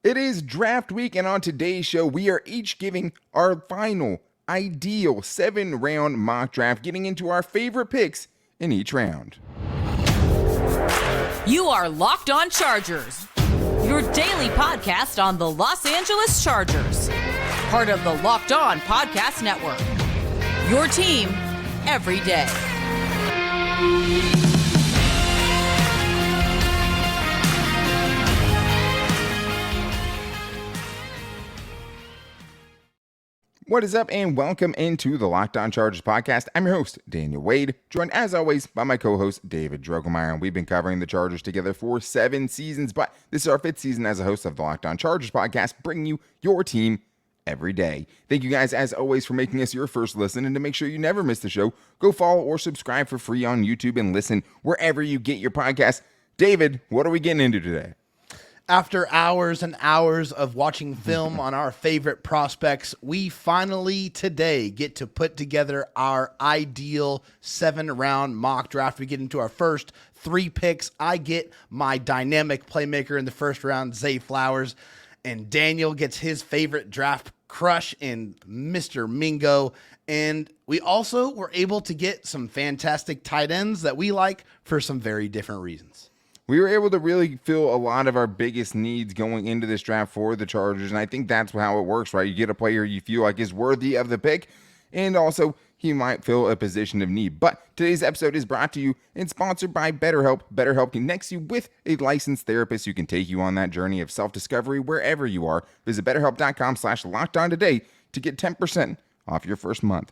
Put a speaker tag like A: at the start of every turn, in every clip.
A: It is draft week, and on today's show, we are each giving our final ideal 7-round mock draft, getting into our favorite picks in each round.
B: You are Locked On Chargers, your daily podcast on the Los Angeles Chargers, part of the Locked On Podcast Network. Your team every day.
A: What is up, and welcome into the Locked On Chargers podcast. I'm your host, Daniel Wade, joined as always by my co-host, David Drogemeyer, and we've been covering the Chargers together for 7 seasons, but this is our 5th season as a host of the Locked On Chargers podcast, bringing you your team every day. Thank you guys, as always, for making us your first listen, and to make sure you never miss the show, go follow or subscribe for free on YouTube and listen wherever you get your podcasts. David, what are we getting into today?
C: After hours and hours of watching film on our favorite prospects, we finally today get to put together our ideal 7-round mock draft. We get into our first 3 picks. I get my dynamic playmaker in the first round, Zay Flowers, and Daniel gets his favorite draft crush in Mr. Mingo. And we also were able to get some fantastic tight ends that we like for some very different reasons.
A: We were able to really fill a lot of our biggest needs going into this draft for the Chargers, and I think that's how it works, right? You get a player you feel like is worthy of the pick, and also he might fill a position of need. But today's episode is brought to you and sponsored by BetterHelp. BetterHelp connects you with a licensed therapist who can take you on that journey of self-discovery wherever you are. Visit BetterHelp.com/lockedon today to get 10% off your first month.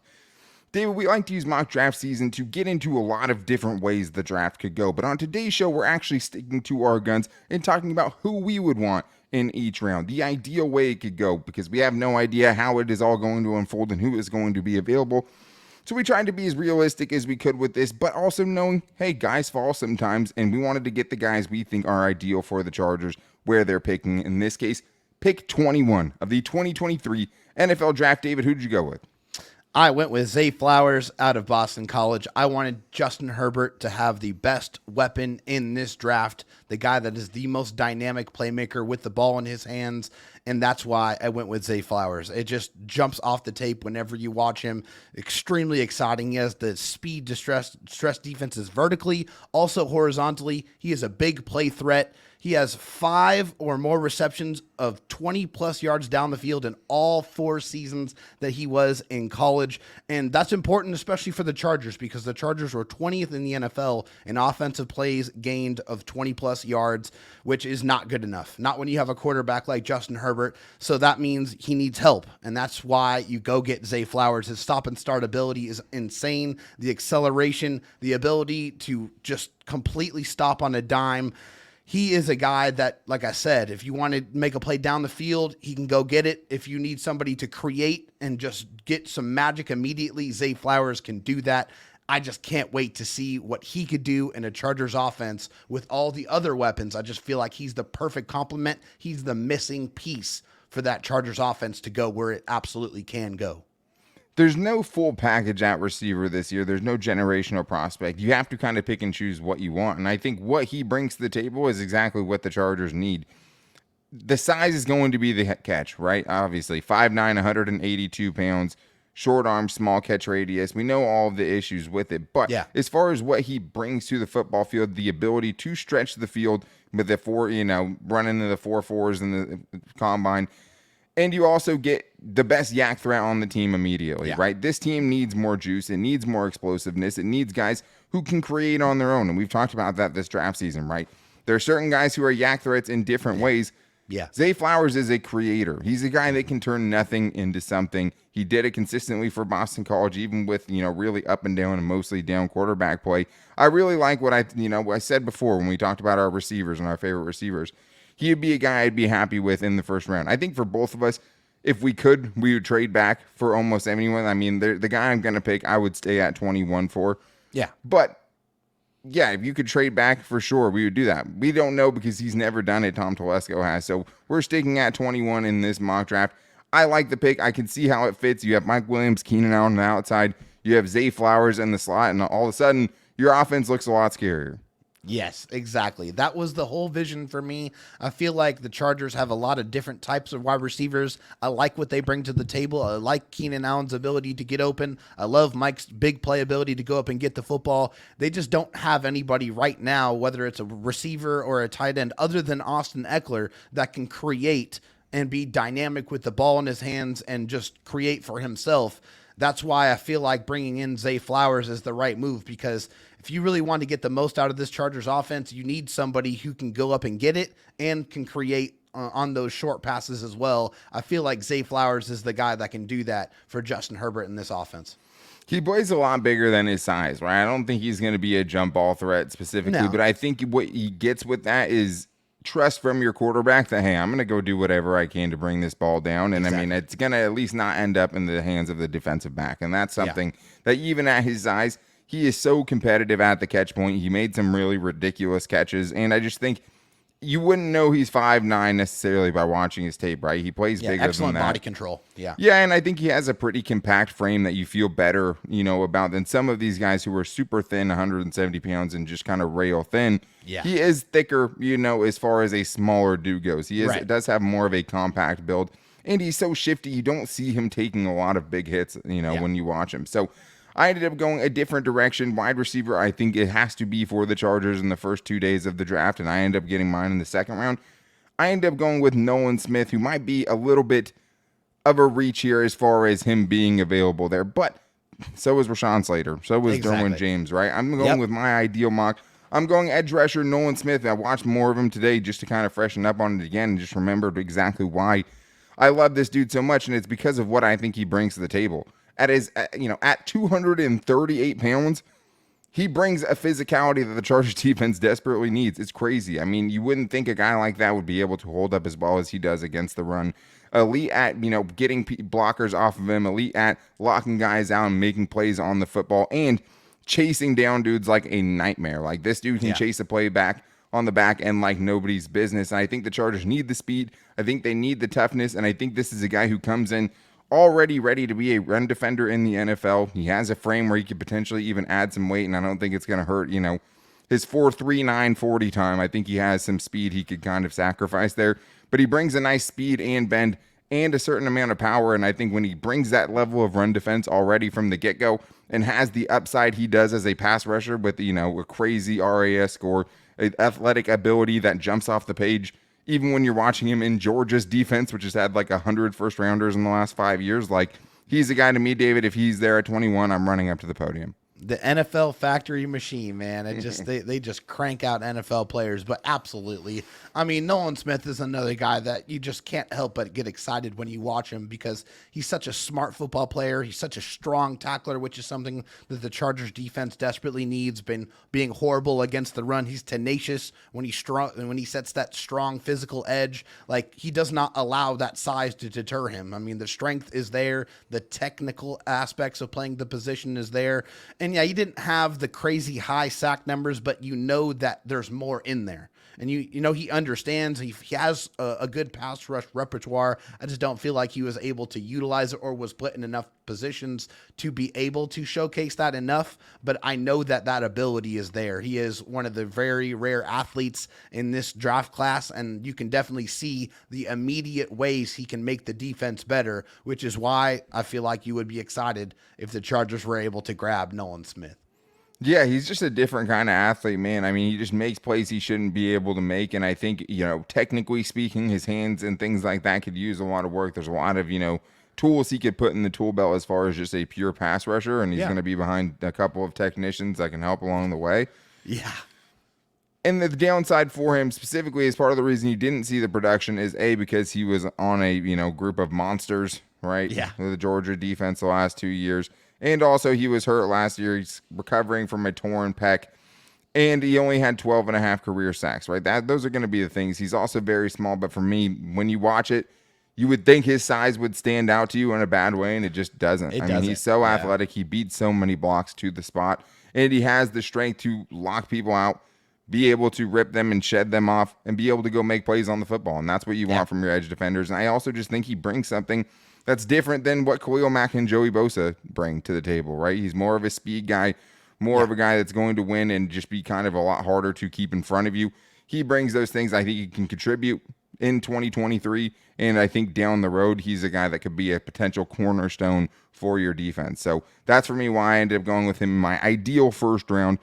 A: David, we like to use mock draft season to get into a lot of different ways the draft could go, but on today's show, we're actually sticking to our guns and talking about who we would want in each round, the ideal way it could go, because we have no idea how it is all going to unfold and who is going to be available. So we tried to be as realistic as we could with this, but also knowing, hey, guys fall sometimes, and we wanted to get the guys we think are ideal for the Chargers where they're picking. In this case, pick 21 of the 2023 NFL Draft. David, who did you go with?
C: I went with Zay Flowers out of Boston College. I wanted Justin Herbert to have the best weapon in this draft, the guy that is the most dynamic playmaker with the ball in his hands, and that's why I went with Zay Flowers. It just jumps off the tape whenever you watch him. Extremely exciting. He has the speed to stress defenses vertically, also horizontally. He is a big play threat. He has 5 or more receptions of 20-plus yards down the field in all 4 seasons that he was in college. And that's important, especially for the Chargers, because the Chargers were 20th in the NFL in offensive plays gained of 20-plus yards, which is not good enough. Not when you have a quarterback like Justin Herbert. So that means he needs help. And that's why you go get Zay Flowers. His stop and start ability is insane. The acceleration, the ability to just completely stop on a dime. He is a guy that, like I said, if you want to make a play down the field, he can go get it. If you need somebody to create and just get some magic immediately, Zay Flowers can do that. I just can't wait to see what he could do in a Chargers offense with all the other weapons. I just feel like he's the perfect complement. He's the missing piece for that Chargers offense to go where it absolutely can go.
A: There's no full package at receiver this year. There's no generational prospect. You have to kind of pick and choose what you want. And I think what he brings to the table is exactly what the Chargers need. The size is going to be the catch, right? Obviously, 5'9", 182 pounds, short arm, small catch radius. We know all of the issues with it. But as far as what he brings to the football field, the ability to stretch the field with the running the 4.4s in the combine, and you also get the best yak threat on the team immediately, right? This team needs more juice. It needs more explosiveness. It needs guys who can create on their own. And we've talked about that this draft season, right? There are certain guys who are yak threats in different ways.
C: Yeah.
A: Zay Flowers is a creator. He's a guy that can turn nothing into something. He did it consistently for Boston College, even with, really up and down and mostly down quarterback play. I really like what I said before when we talked about our receivers and our favorite receivers. He would be a guy I'd be happy with in the first round. I think for both of us, if we could, we would trade back for almost anyone. I mean, the guy I'm going to pick, I would stay at 21 for.
C: Yeah.
A: But, yeah, if you could trade back, for sure, we would do that. We don't know because he's never done it. Tom Telesco has. So we're sticking at 21 in this mock draft. I like the pick. I can see how it fits. You have Mike Williams, Keenan Allen on the outside. You have Zay Flowers in the slot, and all of a sudden, your offense looks a lot scarier.
C: Yes, exactly. That was the whole vision for me. I feel like the Chargers have a lot of different types of wide receivers. I like what they bring to the table. I like Keenan Allen's ability to get open. I love Mike's big play ability to go up and get the football. They just don't have anybody right now, whether it's a receiver or a tight end, other than Austin Eckler, that can create and be dynamic with the ball in his hands and just create for himself. That's why I feel like bringing in Zay Flowers is the right move, because if you really want to get the most out of this Chargers offense, you need somebody who can go up and get it and can create on those short passes as well. I feel like Zay Flowers is the guy that can do that for Justin Herbert in this offense.
A: He plays a lot bigger than his size, right? I don't think he's going to be a jump ball threat specifically,
C: No.
A: but I think what he gets with that is trust from your quarterback that, hey, I'm going to go do whatever I can to bring this ball down. And
C: Exactly.
A: I mean, it's going to at least not end up in the hands of the defensive back. And that's something that even at his size, he is so competitive at the catch point. He made some really ridiculous catches. And I just think you wouldn't know he's 5'9" necessarily by watching his tape, right? He plays bigger
C: Excellent
A: than that.
C: body control. Yeah.
A: Yeah, and I think he has a pretty compact frame that you feel better, about than some of these guys who are super thin, 170 pounds, and just kind of rail thin.
C: Yeah.
A: He is thicker, as far as a smaller dude goes. He is
C: Right.
A: does have more of a compact build, and he's so shifty. You don't see him taking a lot of big hits, when you watch him. So I ended up going a different direction. Wide receiver, I think it has to be for the Chargers in the first 2 days of the draft, and I ended up getting mine in the second round. I ended up going with Nolan Smith, who might be a little bit of a reach here as far as him being available there, but so was Rashawn Slater, so was
C: Exactly.
A: Derwin James, right? I'm going with my ideal mock. I'm going edge rusher Nolan Smith. I watched more of him today just to kind of freshen up on it again and just remembered exactly why I love this dude so much, and it's because of what I think he brings to the table. At 238 pounds, he brings a physicality that the Chargers defense desperately needs. It's crazy. I mean, you wouldn't think a guy like that would be able to hold up as well as he does against the run. Elite at, getting blockers off of him. Elite at locking guys out and making plays on the football and chasing down dudes like a nightmare. Like, this dude can chase a play back on the back end like nobody's business. And I think the Chargers need the speed. I think they need the toughness. And I think this is a guy who comes in already ready to be a run defender in the NFL. He has a frame where he could potentially even add some weight, and I don't think it's going to hurt, his 4.39 40 time. I think he has some speed he could kind of sacrifice there, but he brings a nice speed and bend and a certain amount of power, and I think when he brings that level of run defense already from the get-go and has the upside he does as a pass rusher with, a crazy RAS score, an athletic ability that jumps off the page, even when you're watching him in Georgia's defense, which has had like 100 first-rounders in the last 5 years, like, he's a guy to me, David. If he's there at 21, I'm running up to the podium.
C: The NFL factory machine, man. It just they just crank out NFL players, but absolutely. I mean, Nolan Smith is another guy that you just can't help but get excited when you watch him, because he's such a smart football player. He's such a strong tackler, which is something that the Chargers defense desperately needs. Been being horrible against the run. He's tenacious when he's strong, and when he sets that strong physical edge, like, he does not allow that size to deter him. I mean, the strength is there, the technical aspects of playing the position is there. And yeah, he didn't have the crazy high sack numbers, but you know that there's more in there. And he understands. He has a good pass rush repertoire. I just don't feel like he was able to utilize it or was put in enough positions to be able to showcase that enough. But I know that ability is there. He is one of the very rare athletes in this draft class, and you can definitely see the immediate ways he can make the defense better, which is why I feel like you would be excited if the Chargers were able to grab Nolan Smith.
A: Yeah, he's just a different kind of athlete, man. I mean, he just makes plays he shouldn't be able to make. And I think, technically speaking, his hands and things like that could use a lot of work. There's a lot of, tools he could put in the tool belt as far as just a pure pass rusher. And he's going to be behind a couple of technicians that can help along the way.
C: Yeah.
A: And the downside for him specifically, as part of the reason you didn't see the production, is because he was on a, group of monsters, right?
C: Yeah.
A: The Georgia defense the last 2 years. And also, he was hurt last year. He's recovering from a torn pec. And he only had 12 and a half career sacks, right? Those are going to be the things. He's also very small. But for me, when you watch it, you would think his size would stand out to you in a bad way, and it just doesn't. I mean, he's so athletic. He beats so many blocks to the spot. And he has the strength to lock people out, be able to rip them and shed them off, and be able to go make plays on the football. And that's what you want from your edge defenders. And I also just think he brings something that's different than what Khalil Mack and Joey Bosa bring to the table, right? He's more of a speed guy, more of a guy that's going to win and just be kind of a lot harder to keep in front of you. He brings those things. I think he can contribute in 2023, and I think down the road, he's a guy that could be a potential cornerstone for your defense. So that's for me why I ended up going with him in my ideal first round.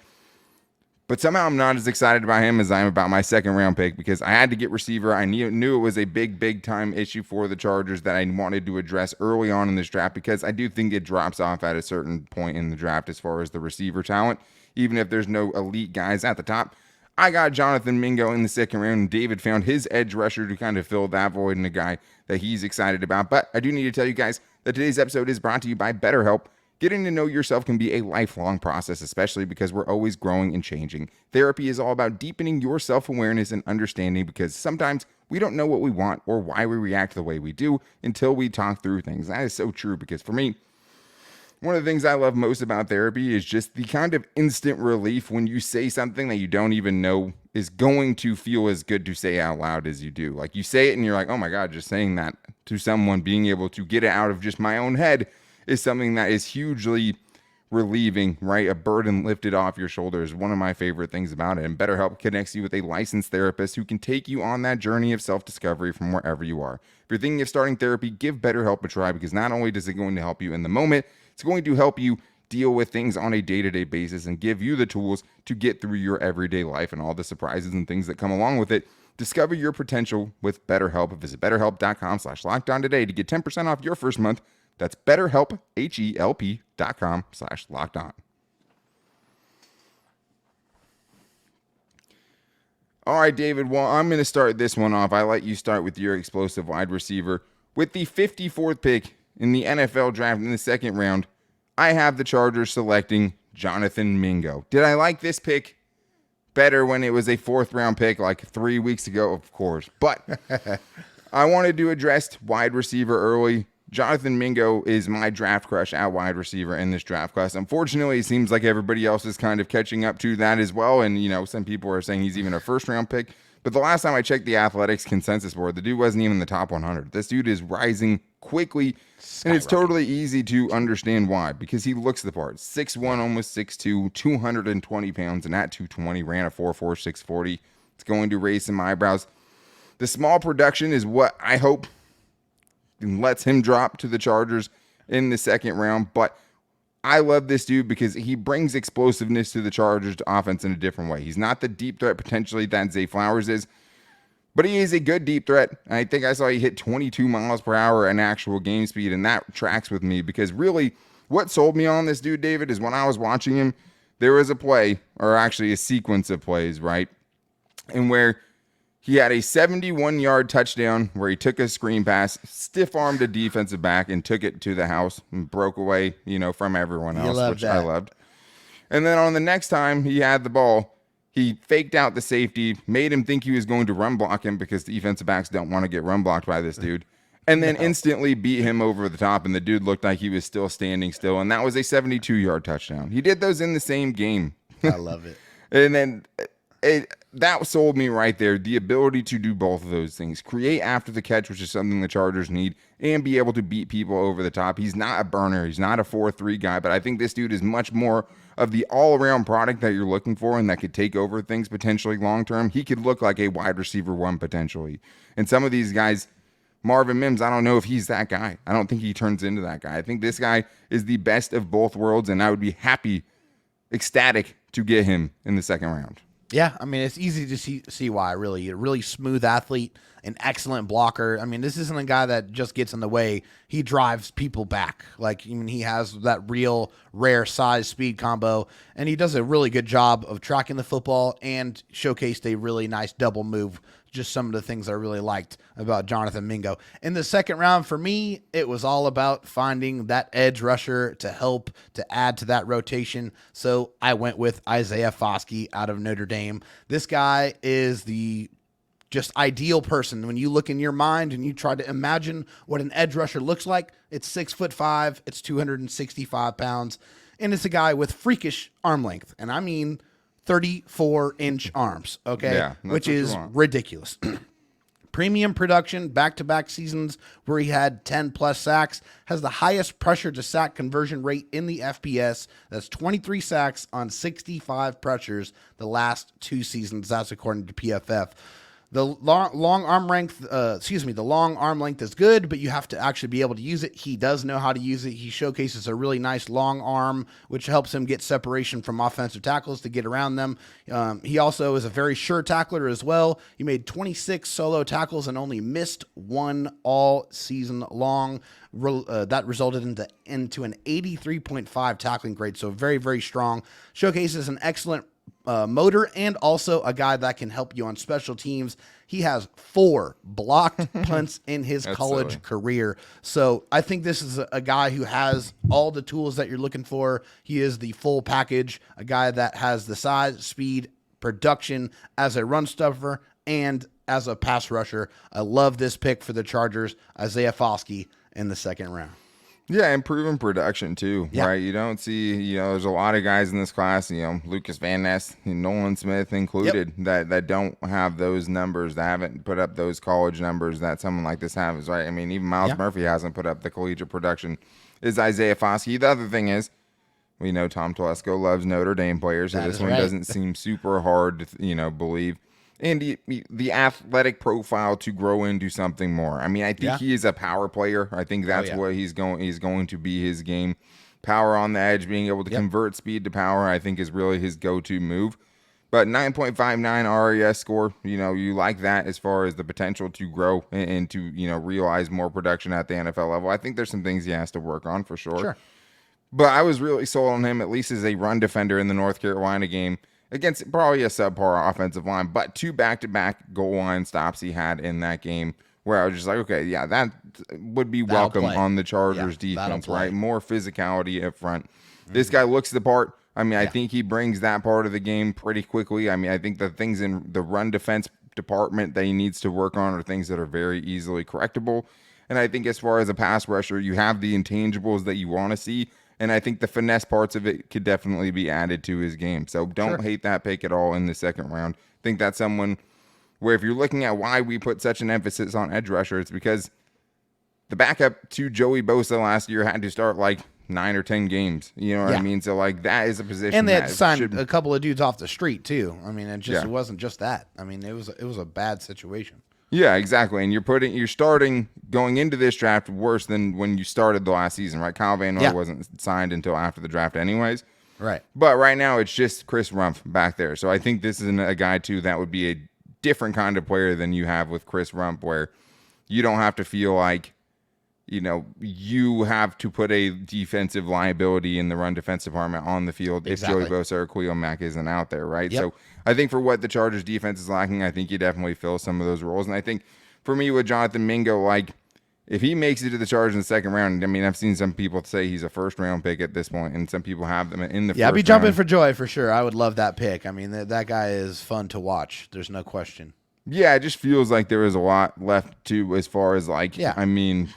A: But somehow I'm not as excited about him as I am about my second round pick because I had to get receiver. I knew it was a big time issue for the Chargers that I wanted to address early on in this draft because I do think it drops off at a certain point in the draft as far as the receiver talent, even if there's no elite guys at the top. I got Jonathan Mingo in the second round, and David found his edge rusher to kind of fill that void and a guy that he's excited about. But I do need to tell you guys that today's episode is brought to you by BetterHelp. Getting to know yourself can be a lifelong process, especially because we're always growing and changing. Therapy is all about deepening your self-awareness and understanding because sometimes we don't know what we want or why we react the way we do until we talk through things. That is so true because for me, one of the things I love most about therapy is just the kind of instant relief when you say something that you don't even know is going to feel as good to say out loud as you do. Like you say it and you're like, oh my God, just saying that to someone, being able to get it out of just my own head is something that is hugely relieving, right? A burden lifted off your shoulders. One of my favorite things about it. And BetterHelp connects you with a licensed therapist who can take you on that journey of self-discovery from wherever you are. If you're thinking of starting therapy, give BetterHelp a try because not only is it going to help you in the moment, it's going to help you deal with things on a day-to-day basis and give you the tools to get through your everyday life and all the surprises and things that come along with it. Discover your potential with BetterHelp. Visit BetterHelp.com/LockedOn today to get 10% off your first month. That's BetterHelp, HELP.com/LockedOn. All right, David, well, I'm going to start this one off. I let you start with your explosive wide receiver. With the 54th pick in the NFL draft in the second round, I have the Chargers selecting Jonathan Mingo. Did I like this pick better when it was a fourth round pick like 3 weeks ago? Of course. But I wanted to address wide receiver early. Jonathan Mingo is my draft crush at wide receiver in this draft class. Unfortunately, it seems like everybody else is kind of catching up to that as well. And, you know, some people are saying he's even a first round pick. But the last time I checked the Athletics consensus board, the dude wasn't even in the top 100. This dude is rising quickly, and it's totally easy to understand why, because he looks the part. 6'1", almost 6'2", 220 pounds, and at 220 ran a 4.4 640. It's going to raise some eyebrows. The small production is what I hope lets him drop to the Chargers in the second round, but I love this dude because he brings explosiveness to the Chargers offense in a different way. He's not the deep threat potentially that Zay Flowers is, but he is a good deep threat. And I think I saw he hit 22 miles per hour in actual game speed, and that tracks with me because really what sold me on this dude, David, is when I was watching him, there was a play, or actually a sequence of plays, right, and where he had a 71-yard touchdown where he took a screen pass, stiff-armed a defensive back, and took it to the house and broke away, you know, from everyone else, which I loved. And then on the next time he had the ball, he faked out the safety, made him think he was going to run block him because defensive backs don't want to get run blocked by this dude, and then instantly beat him over the top, and the dude looked like he was still standing still, and that was a 72-yard touchdown. He did those in the same game.
C: I love it.
A: And then that sold me right there. The ability to do both of those things. Create after the catch, which is something the Chargers need, and be able to beat people over the top. He's not a burner. He's not a 4-3 guy, but I think this dude is much more of the all-around product that you're looking for and that could take over things potentially long-term. He could look like a wide receiver one potentially. And some of these guys, Marvin Mims, I don't know if he's that guy. I don't think he turns into that guy. I think this guy is the best of both worlds, and I would be happy, ecstatic to get him in the second round.
C: Yeah, I mean, it's easy to see why, really. A really smooth athlete, an excellent blocker. I mean, this isn't a guy that just gets in the way. He drives people back. Like, I mean, he has that real rare size speed combo, and he does a really good job of tracking the football and showcased a really nice double move. Just some of the things I really liked about Jonathan Mingo. In the second round, for me, it was all about finding that edge rusher to help to add to that rotation. So I went with Isaiah Foskey out of Notre Dame. This guy is the just ideal person. When you look in your mind and you try to imagine what an edge rusher looks like, it's 6'5", it's 265 pounds, and it's a guy with freakish arm length. And I mean 34-inch arms, okay?
A: Yeah,
C: which is ridiculous. premium production, back-to-back seasons where he had 10-plus sacks, has the highest pressure-to-sack conversion rate in the FBS. That's 23 sacks on 65 pressures the last 2 seasons. That's according to PFF. The long arm length is good, but you have to actually be able to use it. He does know how to use it. He showcases a really nice long arm, which helps him get separation from offensive tackles to get around them. He also is a very sure tackler as well. He made 26 solo tackles and only missed 1 all season long. That resulted into an 83.5 tackling grade, so very, very strong. Showcases an excellent motor and also a guy that can help you on special teams. He has 4 blocked punts in his college career. So I think this is a guy who has all the tools that you're looking for. He is the full package, a guy that has the size, speed, production as a run stuffer and as a pass rusher. I love this pick for the Chargers, Isaiah Foskey in the 2nd round.
A: Yeah, and proven production too, right? You don't see, there's a lot of guys in this class, Lucas Van Ness, Nolan Smith included, that don't have those numbers, that haven't put up those college numbers that someone like this has, right? I mean, even Miles Murphy hasn't put up the collegiate production. Is Isaiah Foskey. The other thing is, we know Tom Telesco loves Notre Dame players, so this one doesn't seem super hard to, believe. And the athletic profile to grow into something more. I mean, I think he is a power player. I think that's what he's going to be his game. Power on the edge, being able to convert speed to power, I think is really his go-to move. But 9.59 RAS score, you like that as far as the potential to grow and to, realize more production at the NFL level. I think there's some things he has to work on for sure. But I was really sold on him, at least as a run defender in the North Carolina game, against probably a subpar offensive line, but 2 back-to-back goal line stops he had in that game where I was just like, okay, that would be welcome on the Chargers defense, right? More physicality up front. This guy looks the part. I mean, I think he brings that part of the game pretty quickly. I mean, I think the things in the run defense department that he needs to work on are things that are very easily correctable. And I think as far as a pass rusher, you have the intangibles that you want to see. And I think the finesse parts of it could definitely be added to his game. So don't hate that pick at all in the 2nd round. I think that's someone where if you're looking at why we put such an emphasis on edge rusher, it's because the backup to Joey Bosa last year had to start like 9 or 10 games. You know what I mean? So like that is a position.
C: And they had signed a couple of dudes off the street too. I mean, it wasn't just that. I mean, it was a bad situation.
A: Yeah, exactly. And you're starting going into this draft worse than when you started the last season, right? Kyle Van Noy wasn't signed until after the draft anyways.
C: Right.
A: But right now it's just Chris Rumpf back there. So I think this is a guy too that would be a different kind of player than you have with Chris Rumpf, where you don't have to feel like, you have to put a defensive liability in the run defense department on the field if Joey Bosa or Khalil Mack isn't out there, right? So I think for what the Chargers defense is lacking, I think you definitely fill some of those roles. And I think for me with Jonathan Mingo, like if he makes it to the Chargers in the 2nd round, I mean, I've seen some people say he's a 1st round pick at this point, and some people have them in the first round.
C: I'd be jumping for joy for sure. I would love that pick. I mean, that guy is fun to watch. There's no question.
A: Yeah, it just feels like there is a lot left to as far as like, I mean,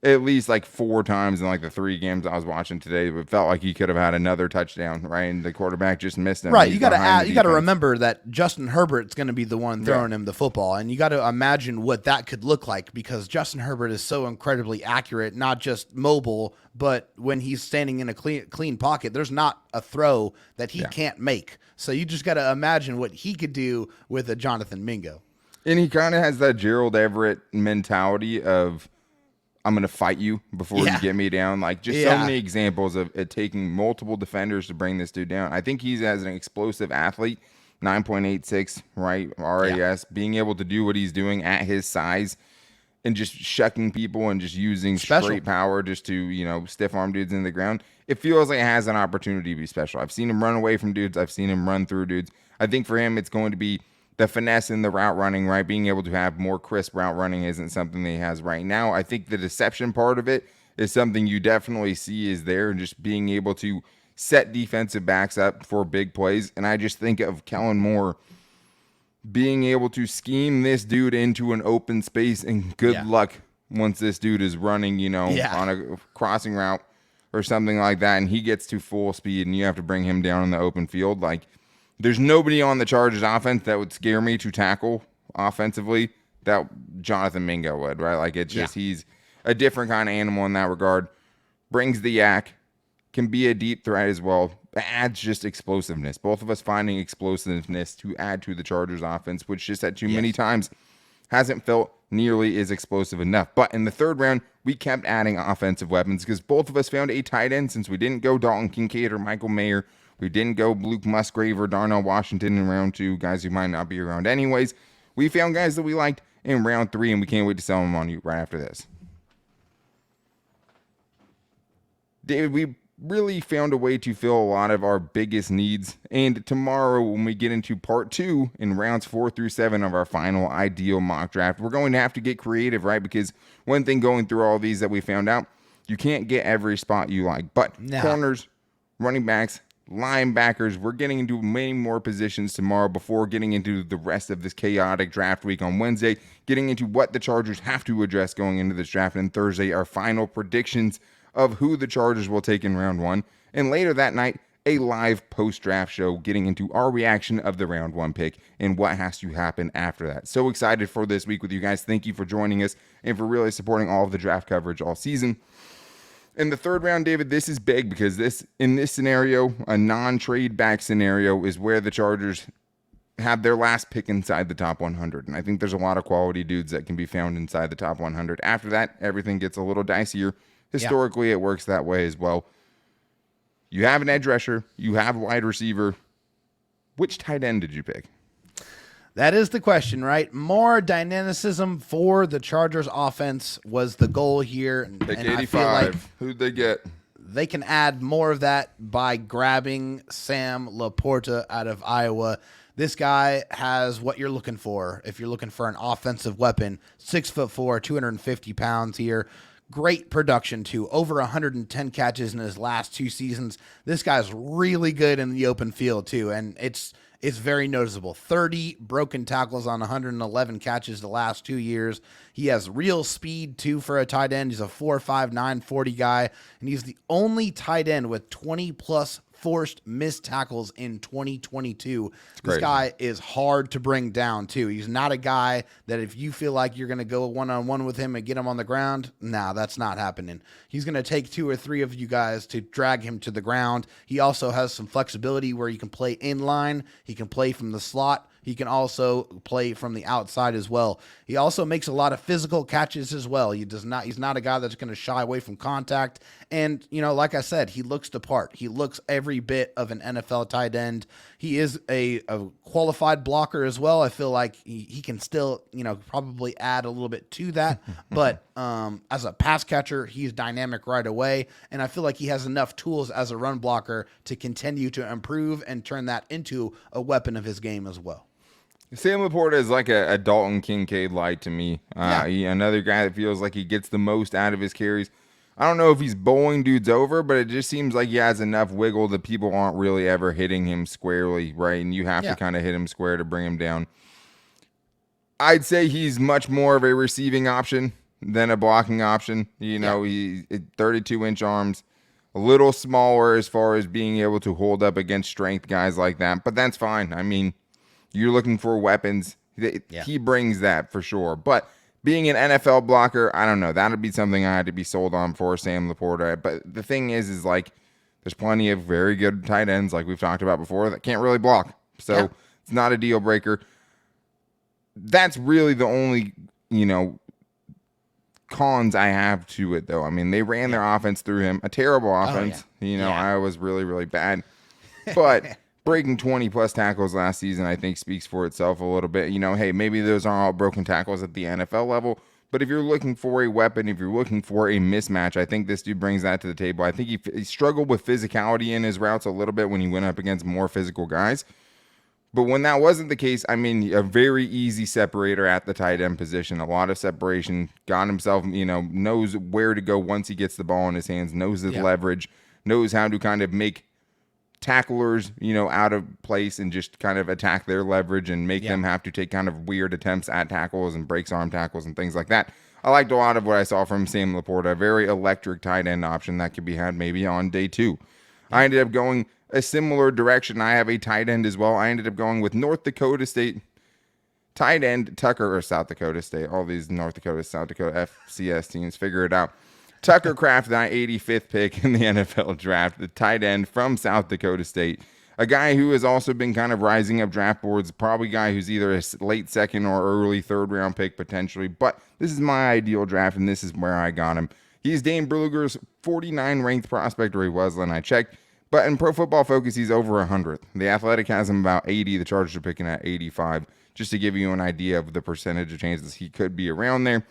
A: at least like 4 times in like the 3 games I was watching today, it felt like he could have had another touchdown, right? And the quarterback just missed him.
C: Right, you got to remember that Justin Herbert's going to be the one throwing him the football, and you got to imagine what that could look like because Justin Herbert is so incredibly accurate, not just mobile, but when he's standing in a clean pocket, there's not a throw that he can't make. So you just got to imagine what he could do with a Jonathan Mingo.
A: And he kind of has that Gerald Everett mentality of, I'm going to fight you before you get me down. Like just so many examples of it taking multiple defenders to bring this dude down. I think he's as an explosive athlete, 9.86, right? RAS, being able to do what he's doing at his size and just shucking people and just using straight power just to, stiff arm dudes in the ground. It feels like it has an opportunity to be special. I've seen him run away from dudes. I've seen him run through dudes. I think for him, it's going to be the finesse in the route running, right? Being able to have more crisp route running isn't something that he has right now. I think the deception part of it is something you definitely see is there, and just being able to set defensive backs up for big plays. And I just think of Kellen Moore being able to scheme this dude into an open space, and good luck once this dude is running, on a crossing route or something like that, and he gets to full speed and you have to bring him down in the open field. Like, there's nobody on the Chargers offense that would scare me to tackle offensively that Jonathan Mingo would, right? Like, it's just he's a different kind of animal in that regard. Brings the yak, can be a deep threat as well, adds just explosiveness. Both of us finding explosiveness to add to the Chargers offense, which just at too many times hasn't felt nearly as explosive enough. But in the third round, we kept adding offensive weapons because both of us found a tight end since we didn't go Dalton Kincaid or Michael Mayer. We didn't go Luke Musgrave or Darnell Washington in round 2, guys who might not be around anyways. We found guys that we liked in round 3, and we can't wait to sell them on you right after this. David, we really found a way to fill a lot of our biggest needs. And tomorrow, when we get into part 2 in rounds 4 through 7 of our final ideal mock draft, we're going to have to get creative, right? Because one thing going through all these that we found out, you can't get every spot you like. But corners, running backs, linebackers, we're getting into many more positions tomorrow before getting into the rest of this chaotic draft week on Wednesday, getting into what the Chargers have to address going into this draft, and Thursday, our final predictions of who the Chargers will take in round 1. And later that night, a live post-draft show getting into our reaction of the round 1 pick and what has to happen after that. So excited for this week with you guys. Thank you for joining us and for really supporting all of the draft coverage all season. In the third round, David, this is big because in this scenario, a non-trade back scenario is where the Chargers have their last pick inside the top 100. And I think there's a lot of quality dudes that can be found inside the top 100. After that, everything gets a little dicier. Historically, it works that way as well. You have an edge rusher. You have a wide receiver. Which tight end did you pick?
C: That is the question, right? More dynamicism for the Chargers offense was the goal here.
A: Pick 85. I feel like who'd they get?
C: They can add more of that by grabbing Sam LaPorta out of Iowa. This guy has what you're looking for. If you're looking for an offensive weapon, 6'4", 250 pounds here. Great production, too. Over 110 catches in his last 2 seasons. This guy's really good in the open field, too, and it's very noticeable. 30 broken tackles on 111 catches the last 2 years. He has real speed, too, for a tight end. He's a 4.5, 9.40 guy, and he's the only tight end with 20-plus forced missed tackles in 2022. This guy is hard to bring down, too. He's not a guy that if you feel like you're going to go one-on-one with him and get him on the ground, that's not happening. He's going to take 2 or 3 of you guys to drag him to the ground. He also has some flexibility where he can play in line. He can play from the slot. He can also play from the outside as well. He also makes a lot of physical catches as well. He's not a guy that's going to shy away from contact. And, like I said, he looks the part. He looks every bit of an NFL tight end. He is a qualified blocker as well. I feel like he can still, probably add a little bit to that. But as a pass catcher, he's dynamic right away. And I feel like he has enough tools as a run blocker to continue to improve and turn that into a weapon of his game as well.
A: Sam LaPorta is like a Dalton Kincaid light to me. Another guy that feels like he gets the most out of his carries. I don't know if he's bowling dudes over, but it just seems like he has enough wiggle that people aren't really ever hitting him squarely, right? And you have to kind of hit him square to bring him down. I'd say he's much more of a receiving option than a blocking option. He's 32-inch arms, a little smaller as far as being able to hold up against strength guys like that, but that's fine. I mean, you're looking for weapons. He brings that for sure. But being an NFL blocker, I don't know. That would be something I had to be sold on for Sam LaPorta. But the thing is like there's plenty of very good tight ends, like we've talked about before, that can't really block. So it's not a deal breaker. That's really the only, cons I have to it, though. I mean, they ran their offense through him. A terrible offense. Iowa's really, really bad. But breaking 20-plus tackles last season, I think, speaks for itself a little bit. Hey, maybe those aren't all broken tackles at the NFL level, but if you're looking for a weapon, if you're looking for a mismatch, I think this dude brings that to the table. I think he struggled with physicality in his routes a little bit when he went up against more physical guys. But when that wasn't the case, I mean, a very easy separator at the tight end position, a lot of separation, got himself, knows where to go once he gets the ball in his hands, knows his leverage, knows how to kind of make tacklers, out of place and just kind of attack their leverage and make them have to take kind of weird attempts at tackles and breaks arm tackles and things like that. I liked a lot of what I saw from Sam LaPorta, a very electric tight end option that could be had maybe on day 2. I ended up going a similar direction. I have a tight end as well. I ended up going with North Dakota State Tight end, Tucker, or South Dakota State. All these North Dakota, South Dakota FCS teams, figure it out. Tucker Kraft, the 85th pick in the NFL draft, the tight end from South Dakota State. A guy who has also been kind of rising up draft boards, probably a guy who's either a late second or early third round pick potentially. But this is my ideal draft, and this is where I got him. He's Dane Brugler's 49 ranked prospect, or he was when I checked. But in Pro Football Focus, he's over 100. The Athletic has him about 80. The Chargers are picking at 85, just to give you an idea of the percentage of chances he could be around there.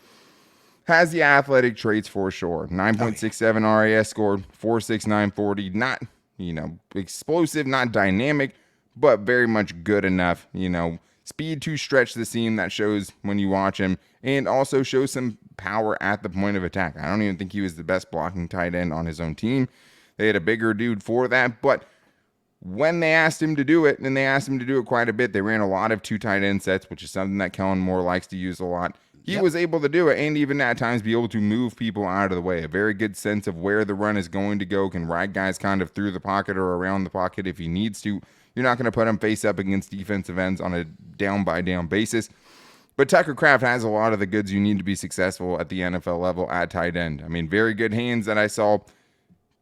A: Has the athletic traits for sure. 9.67 RAS scored, 4.69 40. Not, explosive, not dynamic, but very much good enough. Speed to stretch the seam that shows when you watch him, and also shows some power at the point of attack. I don't even think he was the best blocking tight end on his own team. They had a bigger dude for that, but when they asked him to do it, and they asked him to do it quite a bit, they ran a lot of 2 tight end sets, which is something that Kellen Moore likes to use a lot. He was able to do it, and even at times be able to move people out of the way. A very good sense of where the run is going to go, can ride guys kind of through the pocket or around the pocket if he needs to. You're not going to put him face up against defensive ends on a down-by-down basis. But Tucker Kraft has a lot of the goods you need to be successful at the NFL level at tight end. I mean, very good hands that I saw,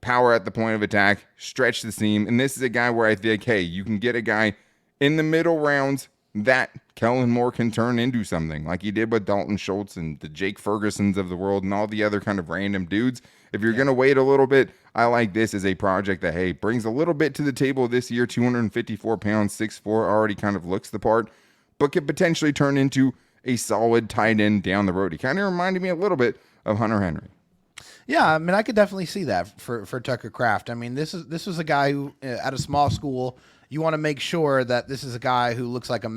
A: power at the point of attack, stretch the seam, and this is a guy where I think, hey, you can get a guy in the middle rounds that Kellen Moore can turn into something like he did with Dalton Schultz and the Jake Fergusons of the world and all the other kind of random dudes. If you're going to wait a little bit, I like this as a project that, hey, brings a little bit to the table this year. 254 pounds, 6'4", already kind of looks the part, but could potentially turn into a solid tight end down the road. He kind of reminded me a little bit of Hunter Henry.
C: Yeah, I mean, I could definitely see that for Tucker Kraft. I mean, this was a guy who, at a small school, you want to make sure that this is a guy who looks like a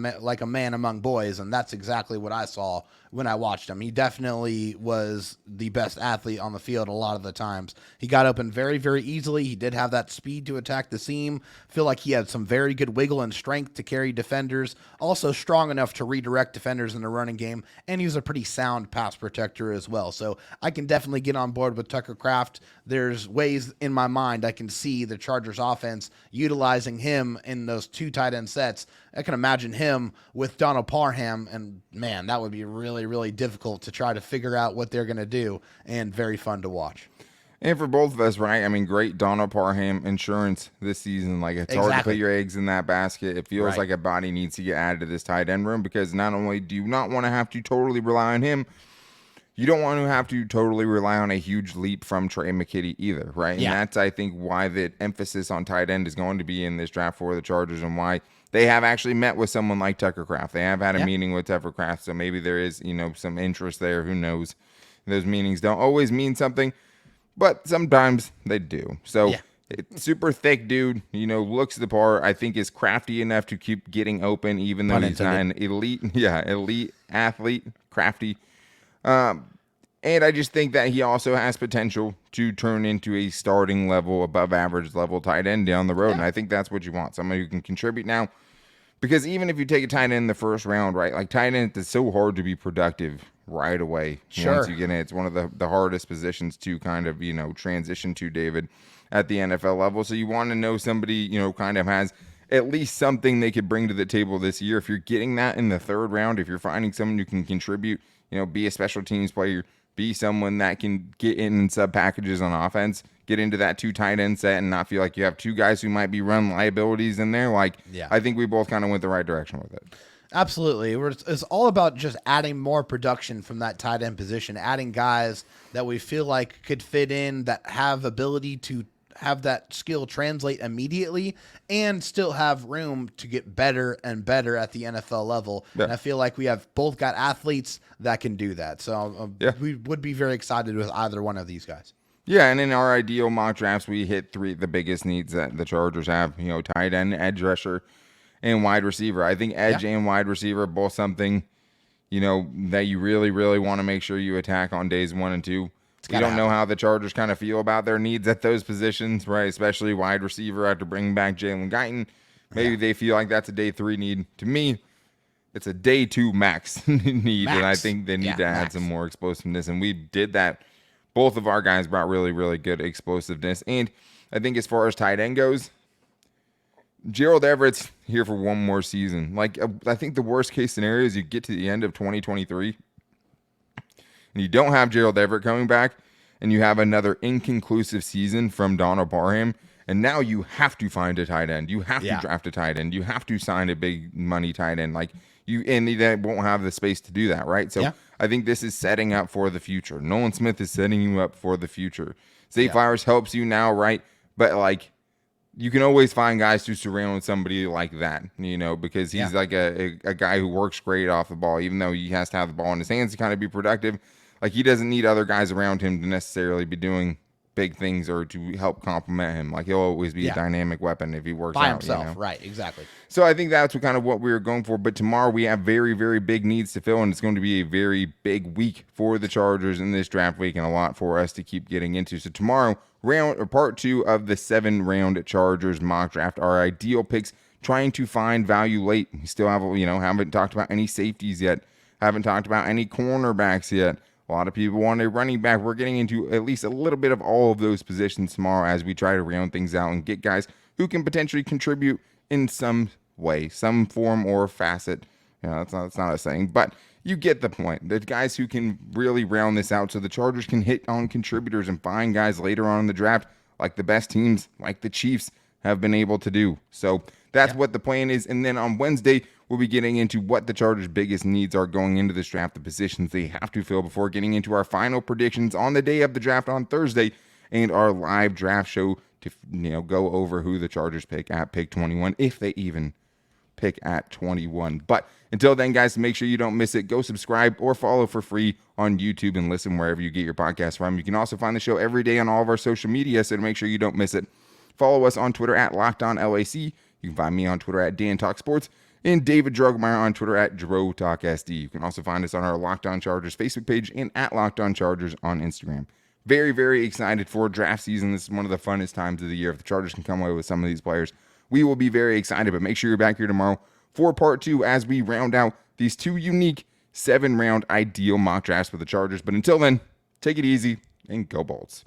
C: man among boys, and that's exactly what I saw when I watched him. He definitely was the best athlete on the field a lot of the times. He got open very, very easily. He did have that speed to attack the seam. Feel like he had some very good wiggle and strength to carry defenders. Also strong enough to redirect defenders in the running game, and he was a pretty sound pass protector as well. So I can definitely get on board with Tucker Kraft. There's ways in my mind I can see the Chargers offense utilizing him in those 2 tight end sets. I can imagine him with Donald Parham, and man, that would be really, really difficult to try to figure out what they're going to do, and very fun to watch.
A: And for both of us, right? I mean, great Donald Parham insurance this season. Like, it's hard to put your eggs in that basket. It feels like a body needs to get added to this tight end room, because not only do you not want to have to totally rely on him, you don't want to have to totally rely on a huge leap from Trey McKitty either, right?
C: Yeah.
A: And that's, I think, why the emphasis on tight end is going to be in this draft for the Chargers, and why they have actually met with someone like Tucker Kraft. They have had a meeting with Tucker Kraft, so maybe there is, some interest there. Who knows? Those meetings don't always mean something, but sometimes they do. So it's super thick dude, looks the part. I think is crafty enough to keep getting open, even though he's not an elite athlete, crafty. And I just think that he also has potential to turn into a starting level, above average level tight end down the road. And I think that's what you want. Somebody who can contribute now. Because even if you take a tight end in the first round, right? Like, tight end, it's so hard to be productive right away.
C: Sure.
A: Once you get in, it's one of the hardest positions to kind of, transition to, David, at the NFL level. So you want to know somebody, kind of has at least something they could bring to the table this year. If you're getting that in the third round, if you're finding someone who can contribute, be a special teams player, be someone that can get in sub packages on offense, get into that 2 tight end set and not feel like you have 2 guys who might be run liabilities in there. I think we both kind of went the right direction with it.
C: Absolutely. It's all about just adding more production from that tight end position, adding guys that we feel like could fit in, that have ability to have that skill translate immediately and still have room to get better and better at the NFL level. Yeah. And I feel like we have both got athletes that can do that. So we would be very excited with either one of these guys.
A: Yeah, and in our ideal mock drafts, we hit 3 the biggest needs that the Chargers have, tight end, edge rusher, and wide receiver. I think edge and wide receiver are both something, that you really, really want to make sure you attack on days 1 and 2. We don't know how the Chargers kind of feel about their needs at those positions, right? Especially wide receiver after bringing back Jalen Guyton. Maybe they feel like that's a day 3 need. To me, it's a day 2 max need, and I think they need to add some more explosiveness, and we did that. Both of our guys brought really, really good explosiveness, and I think as far as tight end goes, Gerald Everett's here for one more season. Like, I think the worst case scenario is you get to the end of 2023 and you don't have Gerald Everett coming back, and you have another inconclusive season from Donald Parham, and now you have to find a tight end. You have to draft a tight end. You have to sign a big money tight end. Like, and they won't have the space to do that, right? So I think this is setting up for the future. Nolan Smith is setting you up for the future. Zay Flowers helps you now, right? But, like, you can always find guys to surround somebody like that, because he's like a guy who works great off the ball, even though he has to have the ball in his hands to kind of be productive. Like, he doesn't need other guys around him to necessarily be doing big things or to help complement him. Like, he'll always be a dynamic weapon if he works
C: by
A: out,
C: himself. Right, exactly.
A: So I think that's what we were going for. But tomorrow we have very, very big needs to fill, and it's going to be a very big week for the Chargers in this draft week, and a lot for us to keep getting into. So tomorrow, part 2 of the 7-round Chargers mock draft, our ideal picks, trying to find value late. We still have, haven't talked about any safeties yet, haven't talked about any cornerbacks yet. A lot of people want a running back. We're getting into at least a little bit of all of those positions tomorrow as we try to round things out and get guys who can potentially contribute in some way, some form or facet. That's not a saying, but you get the point. The guys who can really round this out so the Chargers can hit on contributors and find guys later on in the draft like the best teams, like the Chiefs, have been able to do. So that's what the plan is. And then on Wednesday, we'll be getting into what the Chargers' biggest needs are going into this draft, the positions they have to fill before getting into our final predictions on the day of the draft on Thursday, and our live draft show to go over who the Chargers pick at pick 21, if they even pick at 21. But until then, guys, make sure you don't miss it. Go subscribe or follow for free on YouTube and listen wherever you get your podcast from. You can also find the show every day on all of our social media, so to make sure you don't miss it. Follow us on Twitter at LockedOnLAC. You can find me on Twitter at DanTalkSports and David Drogemeyer on Twitter at DroTalkSD. You can also find us on our Locked On Chargers Facebook page and at Locked On Chargers on Instagram. Very, very excited for draft season. This is one of the funnest times of the year. If the Chargers can come away with some of these players, we will be very excited. But make sure you're back here tomorrow for part 2 as we round out these 2 unique 7-round ideal mock drafts for the Chargers. But until then, take it easy and go Bolts.